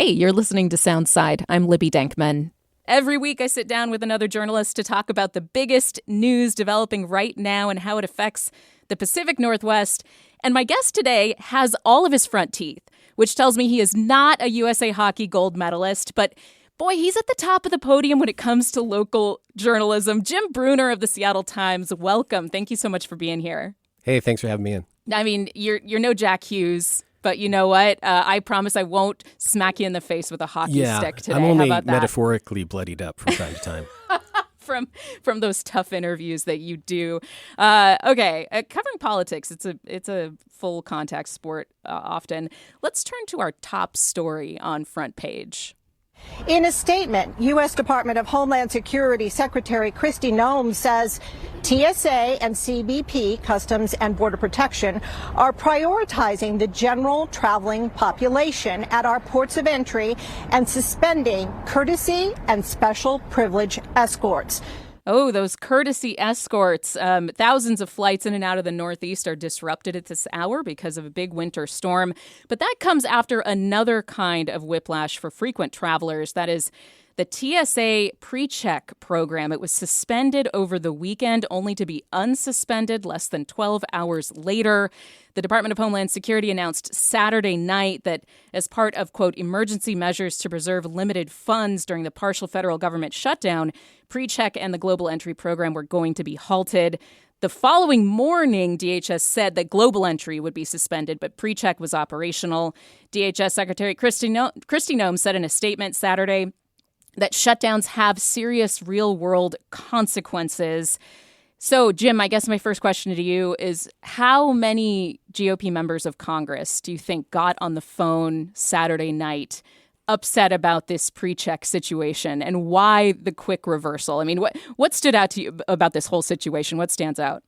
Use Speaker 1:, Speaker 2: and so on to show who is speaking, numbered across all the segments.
Speaker 1: Hey, you're listening to Soundside. I'm Libby Denkman. Every week I sit down with another journalist to talk about the biggest news developing right now and how it affects the Pacific Northwest. And my guest today has all of his front teeth, which tells me he is not a USA Hockey gold medalist, but boy, he's at the top of the podium when it comes to local journalism. Jim Brunner of the Seattle Times, welcome. Thank you so much for being here.
Speaker 2: Hey, thanks for having me in.
Speaker 1: I mean, you're no Jack Hughes. But you know what? I promise I won't smack you in the face with a hockey stick today.
Speaker 2: I'm only
Speaker 1: How about that?
Speaker 2: metaphorically bloodied up from time to time.
Speaker 1: from those tough interviews that you do. Okay, covering politics, it's a full contact sport often. Let's turn to our top story on Front Page.
Speaker 3: In a statement, U.S. Department of Homeland Security Secretary Kristi Noem says TSA and CBP, Customs and Border Protection, are prioritizing the general traveling population at our ports of entry and suspending courtesy and special privilege escorts.
Speaker 1: Oh, those courtesy escorts. Thousands of flights in and out of the Northeast are disrupted at this hour because of a big winter storm. But that comes after another kind of whiplash for frequent travelers. That is the TSA PreCheck program. It was suspended over the weekend, only to be unsuspended less than 12 hours later. The Department of Homeland Security announced Saturday night that as part of, quote, emergency measures to preserve limited funds during the partial federal government shutdown, PreCheck and the Global Entry program were going to be halted. The following morning, DHS said that Global Entry would be suspended, but PreCheck was operational. DHS Secretary Kristi Noem said in a statement Saturday that shutdowns have serious real-world consequences. So, Jim, I guess my first question to you is how many GOP members of Congress do you think got on the phone Saturday night upset about this PreCheck situation, and why the quick reversal? I mean, what stood out to you about this whole situation? What stands out?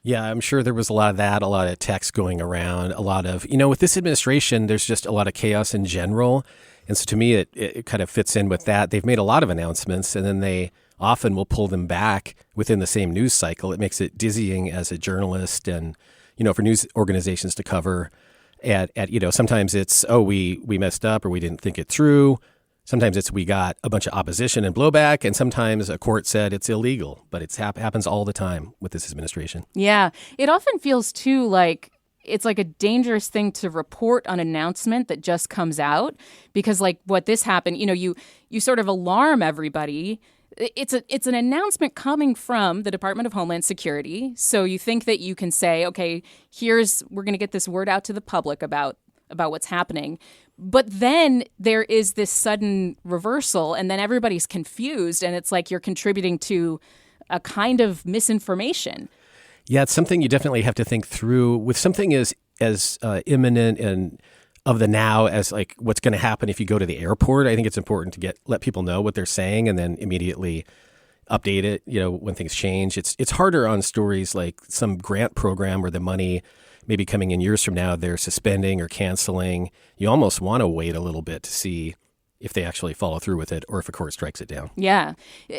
Speaker 2: Yeah, I'm sure there was a lot of that, a lot of text going around, a lot of, with this administration, there's just a lot of chaos in general. And so to me, it kind of fits in with that. They've made a lot of announcements, and then they often will pull them back within the same news cycle. It makes it dizzying as a journalist and, for news organizations to cover at sometimes it's, we messed up or we didn't think it through. Sometimes it's we got a bunch of opposition and blowback, and sometimes a court said it's illegal. But it happens all the time with this administration. Yeah.
Speaker 1: It often feels, too, like it's like a dangerous thing to report an announcement that just comes out because, like, what this happened, you sort of alarm everybody. It's an announcement coming from the Department of Homeland Security. So you think that you can say, okay, we're going to get this word out to the public about what's happening. But then there is this sudden reversal, and then everybody's confused, and it's like you're contributing to a kind of misinformation.
Speaker 2: Yeah, it's something you definitely have to think through. With something as imminent and of the now as like what's going to happen if you go to the airport, I think it's important to let people know what they're saying and then immediately update it, when things change. It's harder on stories like some grant program where the money maybe coming in years from now, they're suspending or canceling. You almost want to wait a little bit to see if they actually follow through with it or if a court strikes it down.
Speaker 1: Yeah.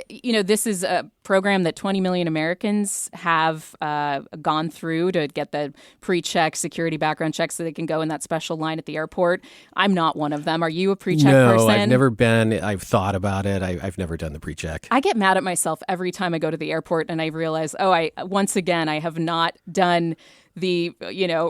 Speaker 1: This is a program that 20 million Americans have gone through to get the PreCheck security background check so they can go in that special line at the airport. I'm not one of them. Are you a PreCheck person?
Speaker 2: No, I've never been. I've thought about it. I've never done the PreCheck.
Speaker 1: I get mad at myself every time I go to the airport and I realize, I have not done the,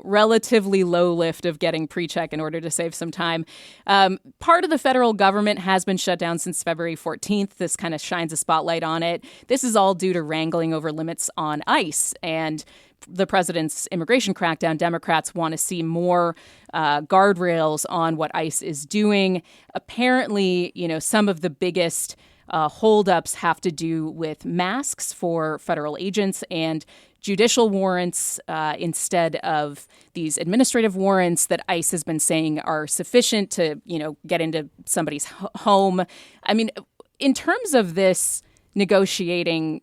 Speaker 1: relatively low lift of getting PreCheck in order to save some time. Part of the federal government has been shut down since February 14th. This kind of shines a spotlight on it. This is all due to wrangling over limits on ICE and the president's immigration crackdown. Democrats want to see more guardrails on what ICE is doing. Apparently, some of the biggest holdups have to do with masks for federal agents and judicial warrants instead of these administrative warrants that ICE has been saying are sufficient to, get into somebody's home. I mean, in terms of this negotiating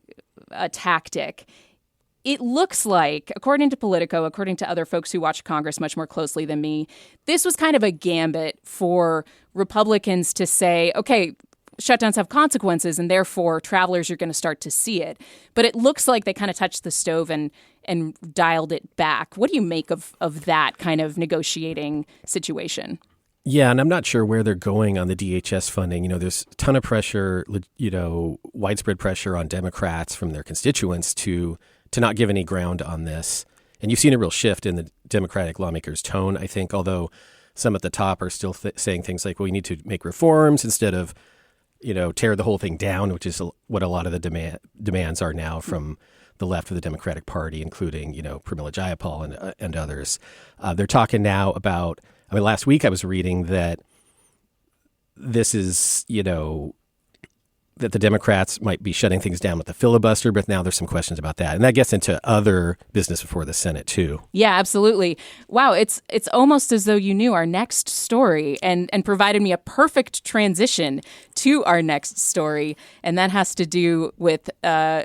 Speaker 1: tactic, it looks like, according to Politico, according to other folks who watch Congress much more closely than me, this was kind of a gambit for Republicans to say, okay, shutdowns have consequences, and therefore travelers are going to start to see it. But it looks like they kind of touched the stove and dialed it back. What do you make of that kind of negotiating situation?
Speaker 2: Yeah, and I'm not sure where they're going on the DHS funding. There's a ton of pressure, widespread pressure on Democrats from their constituents to not give any ground on this. And you've seen a real shift in the Democratic lawmakers' tone, I think, although some at the top are still saying things like, well, we need to make reforms instead of, tear the whole thing down, which is what a lot of the demands are now from the left of the Democratic Party, including, Pramila Jayapal and others. They're talking now about, last week I was reading that this is, that the Democrats might be shutting things down with the filibuster, but now there's some questions about that. And that gets into other business before the Senate, too.
Speaker 1: Yeah, absolutely. Wow, it's almost as though you knew our next story and provided me a perfect transition to our next story. And that has to do with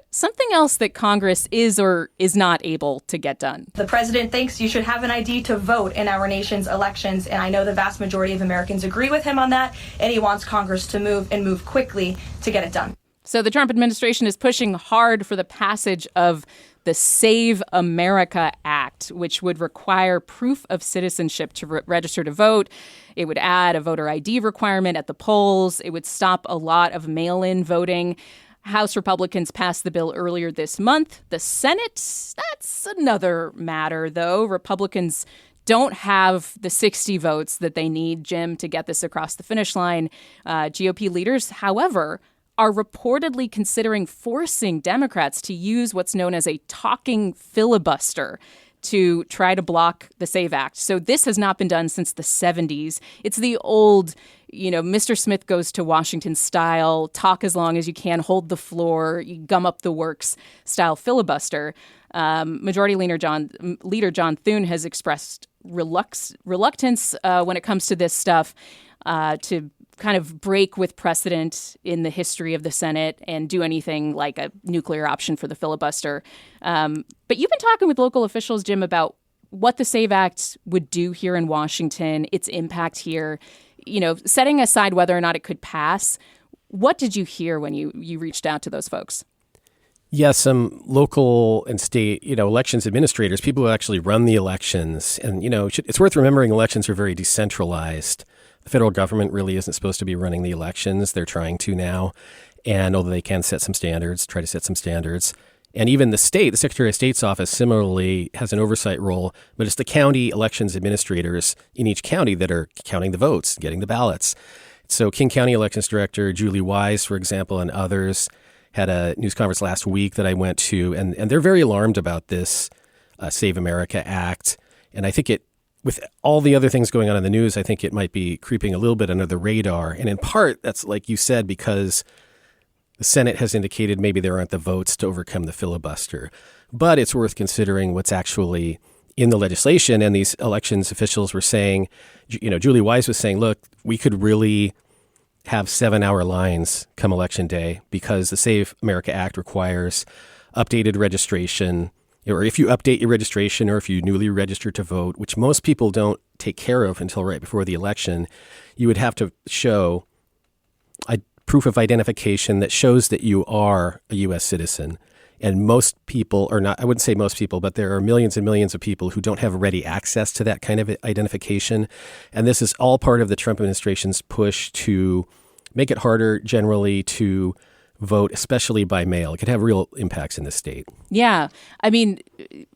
Speaker 1: something else that Congress is or is not able to get done.
Speaker 4: The president thinks you should have an ID to vote in our nation's elections. And I know the vast majority of Americans agree with him on that. And he wants Congress to move quickly to get it done.
Speaker 1: So the Trump administration is pushing hard for the passage of the Save America Act, which would require proof of citizenship to register to vote. It would add a voter ID requirement at the polls. It would stop a lot of mail-in voting. House Republicans passed the bill earlier this month. The Senate, that's another matter, though. Republicans don't have the 60 votes that they need, Jim, to get this across the finish line. GOP leaders, however, are reportedly considering forcing Democrats to use what's known as a talking filibuster to try to block the SAVE Act. So this has not been done since the 70s. It's the old, Mr. Smith goes to Washington style, talk as long as you can, hold the floor, you gum up the works style filibuster. Majority Leader John Thune has expressed reluctance when it comes to this stuff to kind of break with precedent in the history of the Senate and do anything like a nuclear option for the filibuster. But you've been talking with local officials, Jim, about what the SAVE Act would do here in Washington, its impact here, setting aside whether or not it could pass. What did you hear when you reached out to those folks?
Speaker 2: Yeah, some local and state, elections administrators, people who actually run the elections. And, it's worth remembering elections are very decentralized. The federal government really isn't supposed to be running the elections. They're trying to now. And although they can try to set some standards. And even the Secretary of State's office similarly has an oversight role, but it's the county elections administrators in each county that are counting the votes, getting the ballots. So King County Elections Director Julie Wise, for example, and others had a news conference last week that I went to, and they're very alarmed about this Save America Act. And I think with all the other things going on in the news, I think it might be creeping a little bit under the radar. And in part, that's like you said, because the Senate has indicated maybe there aren't the votes to overcome the filibuster. But it's worth considering what's actually in the legislation. And these elections officials were saying, Julie Wise was saying, look, we could really have 7-hour lines come Election Day because the Save America Act requires updated registration, or if you update your registration or if you newly register to vote, which most people don't take care of until right before the election, you would have to show a proof of identification that shows that you are a U.S. citizen. And most people are not, I wouldn't say most people, but there are millions and millions of people who don't have ready access to that kind of identification. And this is all part of the Trump administration's push to make it harder generally to vote, especially by mail. It could have real impacts in the state. Yeah.
Speaker 1: And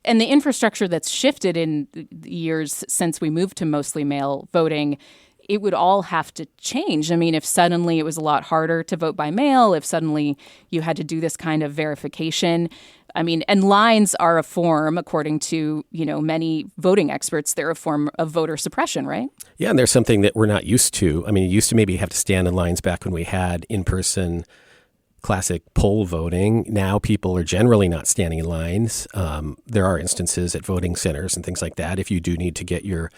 Speaker 1: the infrastructure that's shifted in the years since we moved to mostly mail voting, it would all have to change. If suddenly it was a lot harder to vote by mail, if suddenly you had to do this kind of verification, and lines are a form, according to, many voting experts, they're a form of voter suppression, right?
Speaker 2: Yeah, and there's something that we're not used to. You used to maybe have to stand in lines back when we had in-person classic poll voting. Now people are generally not standing in lines. There are instances at voting centers and things like that if you do need to get your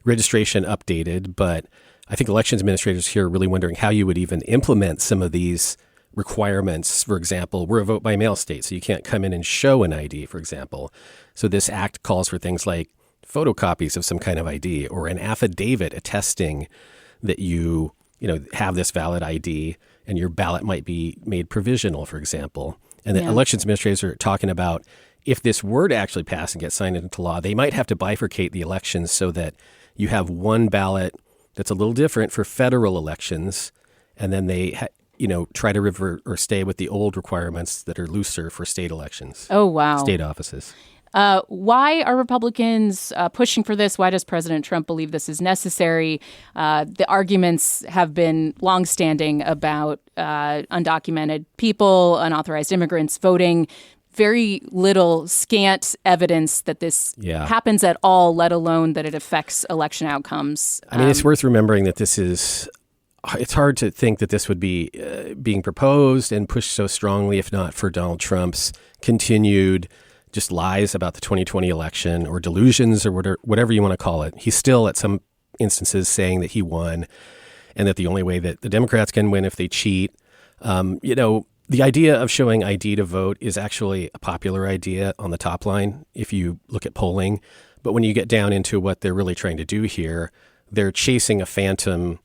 Speaker 2: registration updated. But I think elections administrators here are really wondering how you would even implement some of these requirements. For example, we're a vote by mail state, so you can't come in and show an ID, for example. So this act calls for things like photocopies of some kind of ID or an affidavit attesting that you have this valid ID and your ballot might be made provisional, for example. And the elections administrators are talking about if this were to actually pass and get signed into law, they might have to bifurcate the elections so that you have one ballot that's a little different for federal elections, and then they try to revert or stay with the old requirements that are looser for state elections.
Speaker 1: Oh, wow.
Speaker 2: State offices.
Speaker 1: Why are Republicans pushing for this? Why does President Trump believe this is necessary? The arguments have been longstanding about undocumented people, unauthorized immigrants voting. Very little scant evidence that this happens at all, let alone that it affects election outcomes.
Speaker 2: I mean, it's worth remembering that it's hard to think that this would be being proposed and pushed so strongly if not for Donald Trump's continued just lies about the 2020 election or delusions or whatever you want to call it. He's still at some instances saying that he won and that the only way that the Democrats can win if they cheat. The idea of showing ID to vote is actually a popular idea on the top line if you look at polling. But when you get down into what they're really trying to do here, they're chasing a phantom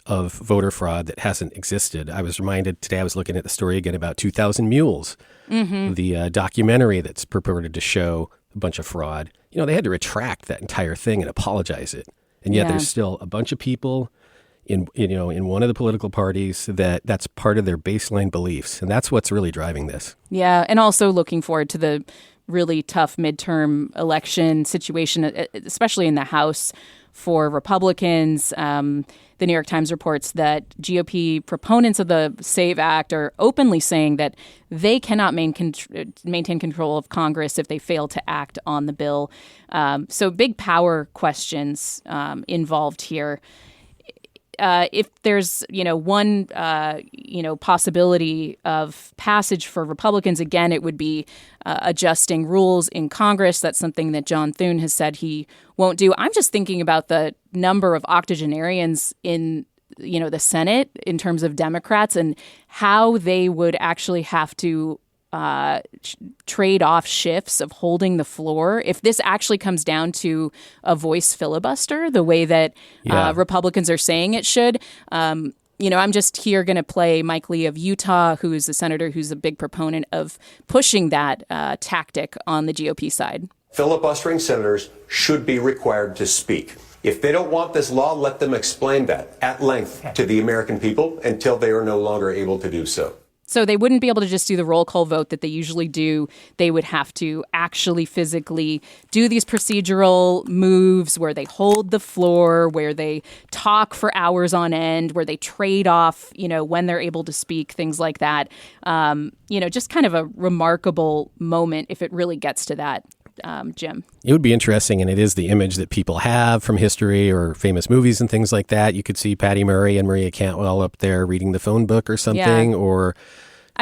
Speaker 2: of voter fraud that hasn't existed. I was reminded today, I was looking at the story again about 2,000 Mules, the documentary that's purported to show a bunch of fraud. They had to retract that entire thing and apologize it. And yet there's still a bunch of people in one of the political parties that's part of their baseline beliefs. And that's what's really driving this. Yeah.
Speaker 1: And also looking forward to the really tough midterm election situation, especially in the House for Republicans. The New York Times reports that GOP proponents of the SAVE Act are openly saying that they cannot maintain control of Congress if they fail to act on the bill. So big power questions involved here. If there's, one, possibility of passage for Republicans, again, it would be adjusting rules in Congress. That's something that John Thune has said he won't do. I'm just thinking about the number of octogenarians in, the Senate in terms of Democrats and how they would actually have to trade off shifts of holding the floor. If this actually comes down to a voice filibuster, the way that Republicans are saying it should, I'm just here going to play Mike Lee of Utah, who is a senator who's a big proponent of pushing that tactic on the GOP side.
Speaker 5: Filibustering senators should be required to speak. If they don't want this law, let them explain that at length to the American people until they are no longer able to do so.
Speaker 1: So they wouldn't be able to just do the roll call vote that they usually do. They would have to actually physically do these procedural moves where they hold the floor, where they talk for hours on end, where they trade off, when they're able to speak, things like that. Just kind of a remarkable moment if it really gets to that. Jim.
Speaker 2: It would be interesting, and it is the image that people have from history or famous movies and things like that. You could see Patty Murray and Maria Cantwell up there reading the phone book or something, or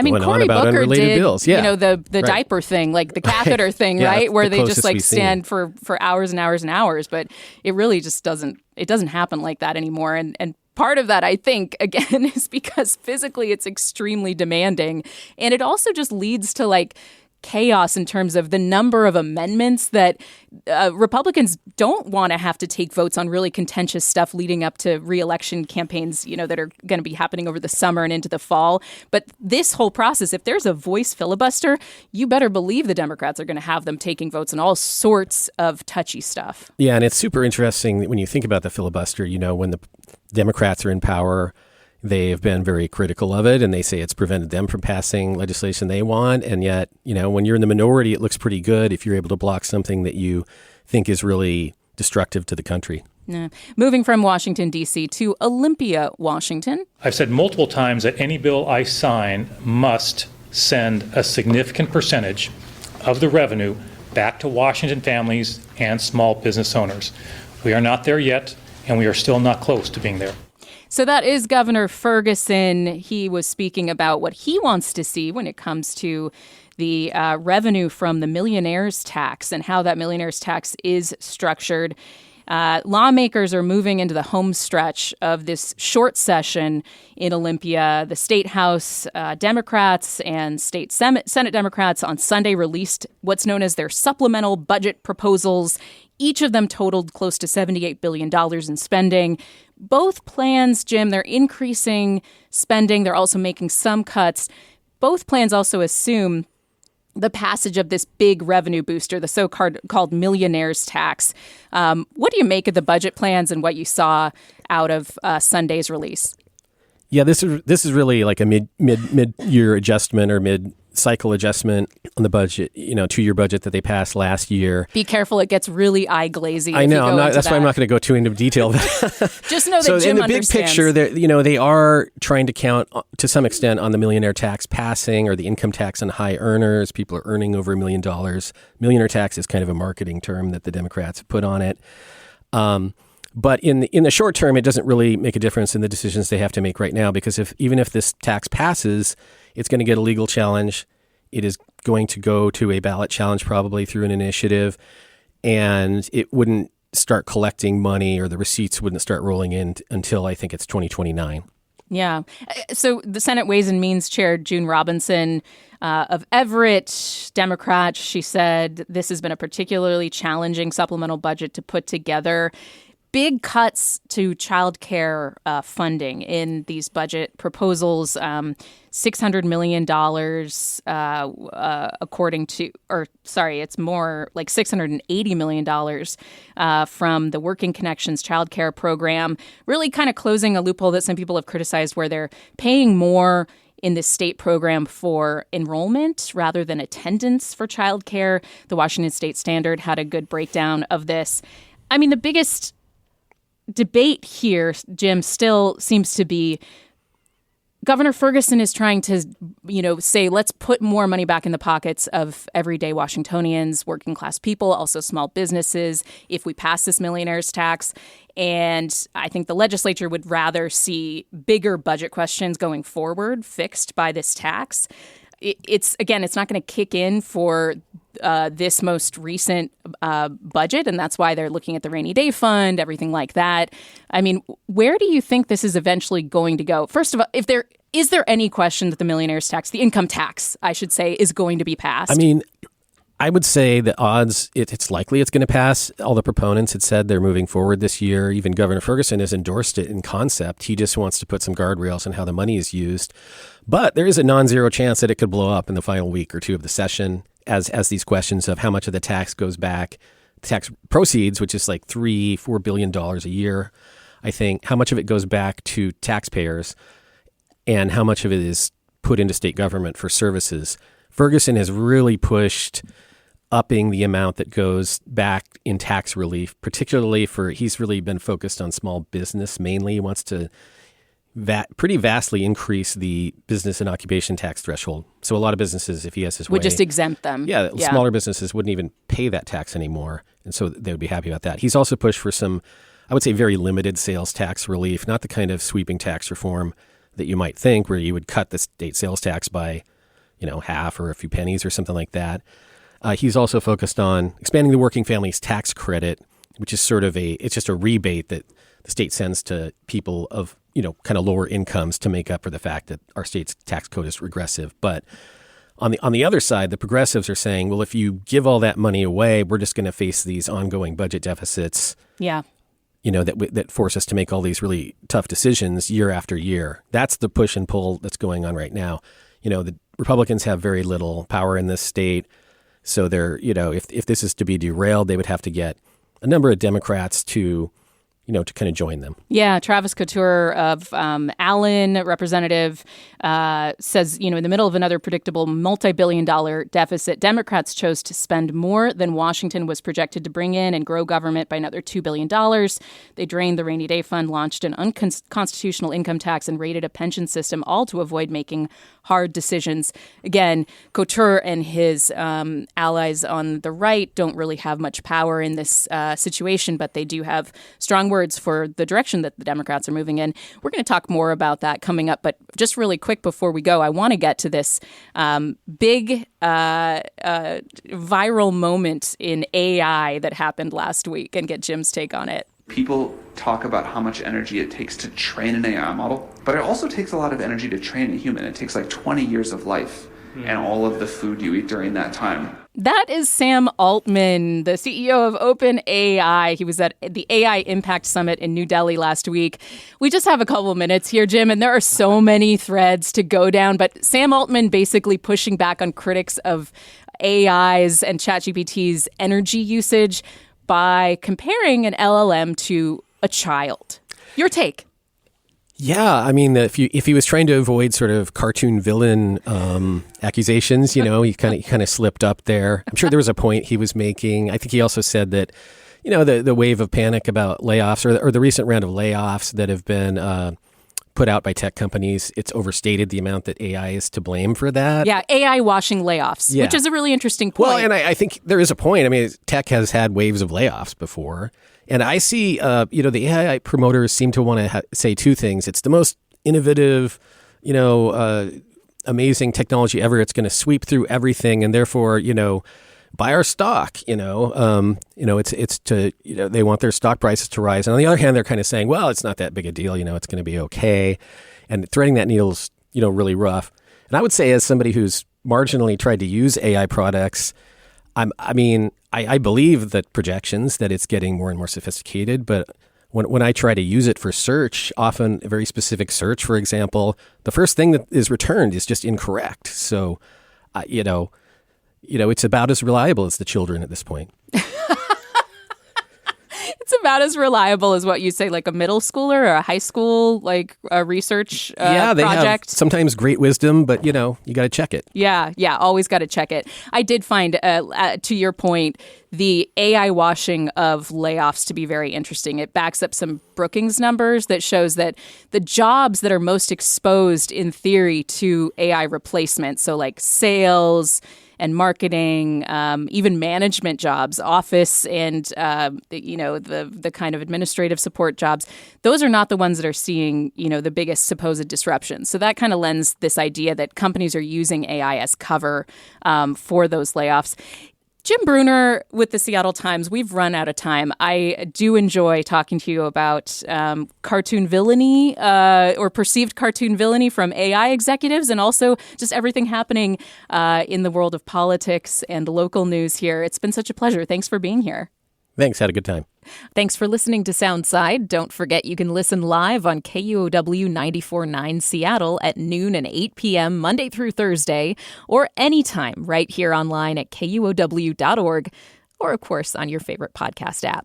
Speaker 2: going on about unrelated bills. Yeah.
Speaker 1: The diaper thing, like the catheter thing, right? Where they just stand for hours and hours and hours. But it really just doesn't happen like that anymore. And part of that, I think, again, is because physically it's extremely demanding. And it also just leads to chaos in terms of the number of amendments that Republicans don't want to have to take votes on really contentious stuff leading up to re-election campaigns, that are going to be happening over the summer and into the fall. But this whole process, if there's a voice filibuster, you better believe the Democrats are going to have them taking votes on all sorts of touchy stuff.
Speaker 2: Yeah, and it's super interesting when you think about the filibuster, when the Democrats are in power, they have been very critical of it, and they say it's prevented them from passing legislation they want. And yet, when you're in the minority, it looks pretty good if you're able to block something that you think is really destructive to the country.
Speaker 1: Yeah. Moving from Washington, D.C. to Olympia, Washington.
Speaker 6: I've said multiple times that any bill I sign must send a significant percentage of the revenue back to Washington families and small business owners. We are not there yet, and we are still not close to being there.
Speaker 1: So that is Governor Ferguson. He was speaking about what he wants to see when it comes to the revenue from the Millionaire's tax and how that Millionaire's tax is structured. Lawmakers are moving into the home stretch of this short session in Olympia. The State House Democrats and State Senate Democrats on Sunday released what's known as their supplemental budget proposals. Each of them totaled close to $78 billion in spending. Both plans, Jim, they're increasing spending. They're also making some cuts. Both plans also assume the passage of this big revenue booster, the so-called Millionaire's tax. What do you make of the budget plans and what you saw out of Sunday's release?
Speaker 2: Yeah, this is really like a mid-year adjustment or mid-cycle adjustment on the budget, 2-year budget that they passed last year.
Speaker 1: Be careful, it gets really eye-glazy.
Speaker 2: I know, that's why I'm not going to go too into detail.
Speaker 1: Just know that
Speaker 2: so
Speaker 1: Jim
Speaker 2: in the
Speaker 1: understands.
Speaker 2: big picture, they are trying to count to some extent on the millionaire tax passing or the income tax on high earners. People are earning over $1 million. Millionaire tax is kind of a marketing term that the Democrats have put on it. But in the short term, it doesn't really make a difference in the decisions they have to make right now, because even if this tax passes, it's going to get a legal challenge. It is going to go to a ballot challenge probably through an initiative, and it wouldn't start collecting money, or the receipts wouldn't start rolling in until I think it's 2029.
Speaker 1: Yeah. So the Senate Ways and Means Chair June Robinson of Everett, Democrat, she said this has been a particularly challenging supplemental budget to put together. Big cuts to child care funding in these budget proposals, $600 million it's more like $680 million from the Working Connections child care program, really kind of closing a loophole that some people have criticized, where they're paying more in this state program for enrollment rather than attendance for child care. The Washington State Standard had a good breakdown of this. I mean, the biggest debate here, Jim, still seems to be Governor Ferguson is trying to, say, let's put more money back in the pockets of everyday Washingtonians, working class people, also small businesses, if we pass this millionaire's tax. And I think the legislature would rather see bigger budget questions going forward fixed by this tax. It's not going to kick in for this most recent budget, and that's why they're looking at the rainy day fund, everything like that. I mean, where do you think this is eventually going to go? First of all, is there any question that the millionaire's tax, the income tax, I should say, is going to be passed?
Speaker 2: I mean, I would say the odds, it's likely it's going to pass. All the proponents had said they're moving forward this year. Even Governor Ferguson has endorsed it in concept. He just wants to put some guardrails on how the money is used. But there is a non-zero chance that it could blow up in the final week or two of the session as these questions of how much of the tax goes back, tax proceeds, which is like $3-4 billion a year, I think, how much of it goes back to taxpayers and how much of it is put into state government for services. Ferguson has really pushed upping the amount that goes back in tax relief, particularly he's really been focused on small business mainly. He wants to pretty vastly increase the business and occupation tax threshold. So a lot of businesses, if he has his way,
Speaker 1: would just exempt them.
Speaker 2: Yeah, smaller businesses wouldn't even pay that tax anymore. And so they would be happy about that. He's also pushed for some, I would say, very limited sales tax relief, not the kind of sweeping tax reform that you might think, where you would cut the state sales tax by, half or a few pennies or something like that. He's also focused on expanding the working families tax credit, which is it's just a rebate that the state sends to people of, kind of lower incomes to make up for the fact that our state's tax code is regressive. But on the other side, the progressives are saying, well, if you give all that money away, we're just going to face these ongoing budget deficits.
Speaker 1: Yeah.
Speaker 2: That force us to make all these really tough decisions year after year. That's the push and pull that's going on right now. The Republicans have very little power in this state. So they're, if this is to be derailed, they would have to get a number of Democrats to kind of join them.
Speaker 1: Yeah, Travis Couture of Allen, representative, says, in the middle of another predictable multi-billion-dollar deficit, Democrats chose to spend more than Washington was projected to bring in and grow government by another $2 billion. They drained the rainy day fund, launched an unconstitutional income tax, and raided a pension system, all to avoid making hard decisions. Again, Couture and his allies on the right don't really have much power in this situation, but they do have strong words for the direction that the Democrats are moving in. We're going to talk more about that coming up, but just really quick before we go, I want to get to this big viral moment in AI that happened last week and get Jim's take on it.
Speaker 7: People talk about how much energy it takes to train an AI model, but it also takes a lot of energy to train a human. It takes like 20 years of life and all of the food you eat during that time.
Speaker 1: That is Sam Altman, the CEO of OpenAI. He was at the AI Impact Summit in New Delhi last week. We just have a couple minutes here, Jim, and there are so many threads to go down. But Sam Altman basically pushing back on critics of AI's and ChatGPT's energy usage by comparing an LLM to a child. Your take?
Speaker 2: Yeah, I mean, if he was trying to avoid sort of cartoon villain accusations, he kind of slipped up there. I'm sure there was a point he was making. I think he also said that, the wave of panic about layoffs or the recent round of layoffs that have been put out by tech companies, it's overstated the amount that AI is to blame for that.
Speaker 1: Yeah, AI washing layoffs, which is a really interesting point.
Speaker 2: Well, and I think there is a point. I mean, tech has had waves of layoffs before. And I see, the AI promoters seem to want to say two things. It's the most innovative, amazing technology ever. It's going to sweep through everything, and therefore, buy our stock. It's to they want their stock prices to rise. And on the other hand, they're kind of saying, well, it's not that big a deal. It's going to be okay. And threading that needle's really rough. And I would say, as somebody who's marginally tried to use AI products, I believe that projections that it's getting more and more sophisticated, but when I try to use it for search, often a very specific search, for example, the first thing that is returned is just incorrect. So, it's about as reliable as the children at this point.
Speaker 1: It's about as reliable as what you say, like a middle schooler or a high school, like a research
Speaker 2: project. They have sometimes great wisdom, but, you got to check it.
Speaker 1: Yeah, always got to check it. I did find, to your point, the AI washing of layoffs to be very interesting. It backs up some Brookings numbers that shows that the jobs that are most exposed in theory to AI replacement, so like sales and marketing, even management jobs, office and, the kind of administrative support jobs, those are not the ones that are seeing, the biggest supposed disruption. So that kind of lends this idea that companies are using AI as cover for those layoffs. Jim Brunner with the Seattle Times, we've run out of time. I do enjoy talking to you about cartoon villainy or perceived cartoon villainy from AI executives, and also just everything happening in the world of politics and local news here. It's been such a pleasure. Thanks for being here.
Speaker 2: Thanks. Had a good time.
Speaker 1: Thanks for listening to Soundside. Don't forget you can listen live on KUOW 94.9 Seattle at noon and 8 p.m. Monday through Thursday, or anytime right here online at KUOW.org, or of course on your favorite podcast app.